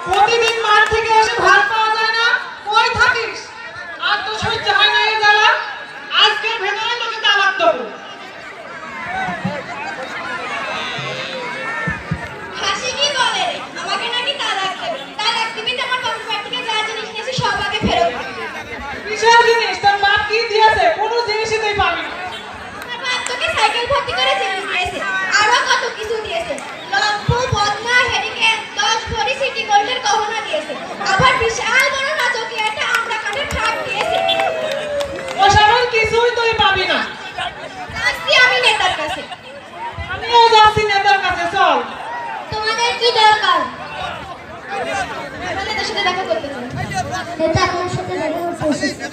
প্রতিদিন মাঠ থেকে এসে ভাত পাওয়া যায় না, কই থাকিস? আর তো সহ্য হয় না এই জ্বালা। আজকের ভেতরে তোকে তালাক দেবো। হাসি কি বলে রে? আমাকে নাকি তালাক দেবে। তালাক দিবি তো আমার বাপের বাড়ি থেকে যা জিনিস নিয়েছি সব আগে ফেরত দিবি। বিশাল জিনিস, তোর বাপ কি দিয়েছে? কোনো জিনিসই তুই পাবি না। আমার বাপ তোকে সাইকেল ভর্তি করে জিনিস দিয়েছে, আরো কত কিছু দিয়েছে। লম্ফ বদনা হেরিকেন 10 ভরি সিটি গোল্ডের গহনা দিয়েছে, আবার বিশাল বড় রাজকীয় একটা আমরা কাঠের খাট দিয়েছে। ওসবের কিছুই তুই পাবি না। আসছি আমি নেতার কাছে। আমিও যাচ্ছি নেতার কাছে, চল। তোমাদের কি দরকার? নেতার সাথে দেখা করতে চাই। নেতা আপনার সাথে দেখা করতে এসেছে।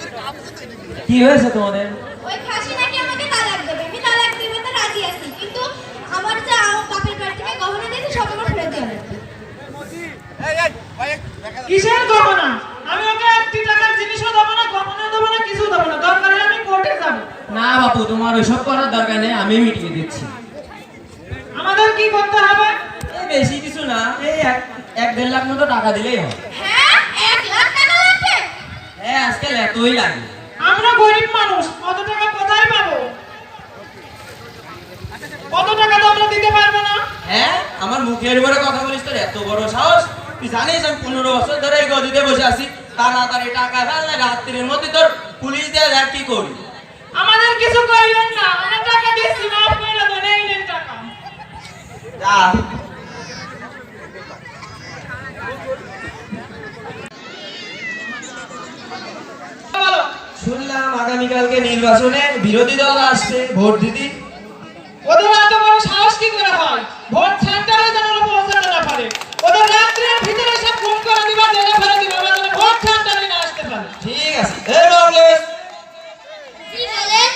কি হয়েছে তোমাদের? ওই খাসি নাকি আমাকে তালাক দেবে। আমি তালাক দিতে তো রাজি আছি, কিন্তু আমার যা বাপের বাড়ি থেকে গহনা দিয়েছে সব আমার ফেরত দিতে হবে। কিসের গহনা? আমি ওকে 1 টাকার জিনিসও দেবো না, গহনা দেবো না, কিছু দেবো না। দরকার হলে আমি কোর্টে যাবো। না বাপু, তোমার ওইসব করার দরকার নেই, আমি মিটিয়ে দিচ্ছি। আমাদের কি করতে হবে? এই বেশি কিছু না, এই 1-1.5 লাখ মতো টাকা দিলেই হবে। হ্যাঁ, 1 লাখ টাকা লাগবে? হ্যাঁ, আজকাল এতই লাগে। আমরা গরিব মানুষ, কত টাকা কোথায় পাবো? কত টাকা তো আমরা দিতে পারবো না। হ্যাঁ, আমার মুখের উপরে কথা বলিস, তোর এত বড় সাহস? তুই জানিস আমি 15 বছর ধরে এই গদিতে বসে আছি, তাড়াতাড়ি টাকা ফেললে রাত্রির মধ্যে তোর পুলিশ দিয়ে দেখ কি করি। আমাদের কিছু কইলেন না, আমরা টাকা দিয়েছি, মাফ করে দেন, এই নেন টাকা। যা। বলো। শুনলাম আগামীকালকে নির্বাচনে বিরোধী দল আসছে ভোট দিতে। ওদের এত বড় সাহস কি করে হয়? ভোট সেন্টারে যেন ওরা পৌঁছাতে না পারে। ওদের রাত্রির ভিতরে সব খুন করে দিবা, জেলে ফেলে দিবা, ওরা যেন ভোট সেন্টারে না আসতে পারে। ঠিক আছে। এই রমলেশ, কি বলেন?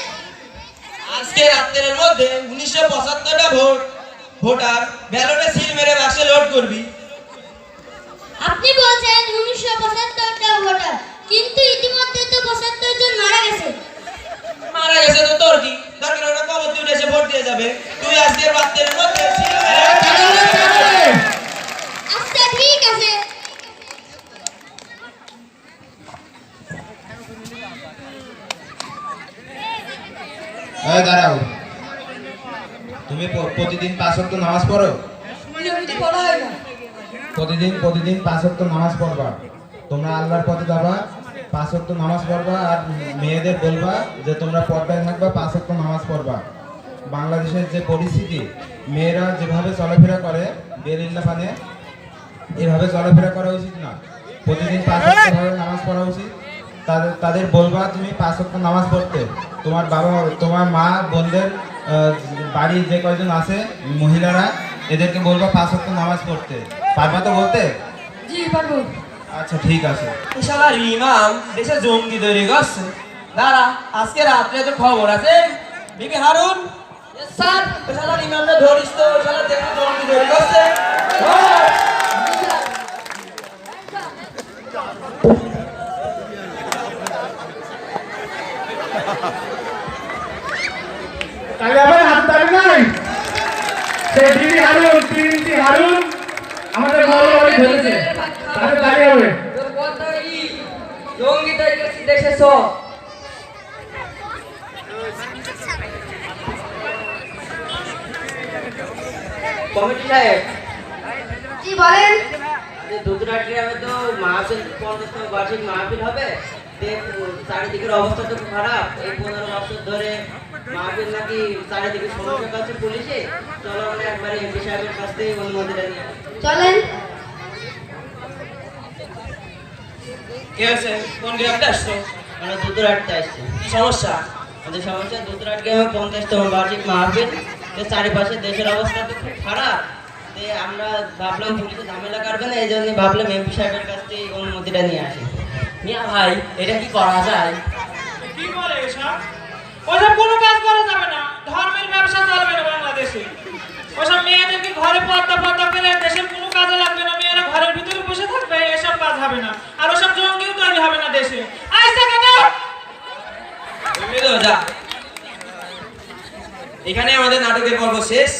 আজকে রাত্রের মধ্যে 1975টা ভোটার ব্যালটে সিল মেরে বাক্সে লোড করবি। আপনি বলছেন 1975টা ভোটার, কিন্তু ইতিমধ্যে তো 75 জন মারা গেছে। মারা গেছে তো তোর কি দরকার? ওরা কবর দিয়ে এসে ভোট দিয়ে যাবে। তুই আজকে রাত্রের মধ্যে সিল মেরে আচ্ছা ঠিক আছে। এই দাঁড়াও, তুমি প্রতিদিন 5 ওয়াক্ত নামাজ পড়ো? প্রতিদিন 5 ওয়াক্ত নামাজ পড়বা। তোমরা আল্লাহর পথে যাবা, 5 ওয়াক্ত নামাজ পড়বা, আর মেয়েদের বলবা যে তোমরা পর্দায় থাকবা, 5 ওয়াক্ত নামাজ পড়বা। বাংলাদেশের যে পরিস্থিতি, মেয়েরা যেভাবে চলাফেরা করে বেলিল্লা পানে, এভাবে চলাফেরা করা উচিত না। প্রতিদিন 5 ওয়াক্ত ভাবে নামাজ পড়া উচিত। তাদের বলবা তুমি 5 ওয়াক্ত নামাজ পড়তে। তোমার বাবা, তোমার মা, বোনদের বাড়ির যে কয়জন আছে মহিলারা, এদেরকে বলবা 5 ওয়াক্ত নামাজ পড়তে। পারবা তো বলতে? জি পারবো। আচ্ছা ঠিক আছে। শালার ইমাম দেশে জঙ্গি তৈরি করছে। দাঁড়া, আজকে রাত্রে তো খবর আছে। বিবি হারুন, স্যার, শালার ইমামটা ধরিস তো, শালার দেশে জঙ্গি তৈরি করছে। তাহলে আবার হাত তালি নাই। সেই বিবি হারুন, প্রিন্সি হারুন আমাদের মহল বাড়ি ধরেছে, তাহলে তালি হবে। তোর কথা কি জঙ্গি তৈরি করছিস দেশে সব? কমিটি সাহেব, কি বলেন? দুধরাট গ্রামে তো মাহফিল 50তম বার্ষিক মাহফিল হবে। চারিদিকের অবস্থা তো খারাপ। এই 15 বছর ধরে মাহফিল নাকি চারিদিকে সমস্যা পাচ্ছে পুলিশে। চলো আমরা একবার এমপি সাহেবের কাছ থেকে অনুমতিটা নিয়ে আসি। চলেন। কি হয়েছে? কোন গ্রামটা আসছো? আমরা দুধরাটতে আসছি। কি সমস্যা? আমাদের সমস্যা দুধরাট গ্রামে 50তম বার্ষিক মাহফিল। চারিপাশে দেশের অবস্থা তো খুব খারাপ। আমরা ভাবলাম পুলিশে ঝামেলা করবে না, এই জন্য ভাবলাম এমপি সাহেবের কাছ থেকে অনুমতিটা নিয়ে আসি। মিয়া ভাই, এটা কি করা যায়? কি বলে এসব? ওসব কোনো কাজ করা যাবে না। ধর্মের ব্যবসা চলবে না বাংলাদেশে। ওসব মেয়েদেরকে ঘরে পর্দা করে দেশের কোনো কাজে লাগবে না। মেয়েরা ঘরের ভিতরে বসে থাকবে, এসব কাজ হবে না। আর ওসব জঙ্গিও তৈরি হবে না দেশে। আইসা কেন? যা, এখানে আমাদের নাটকের পর্ব শেষ।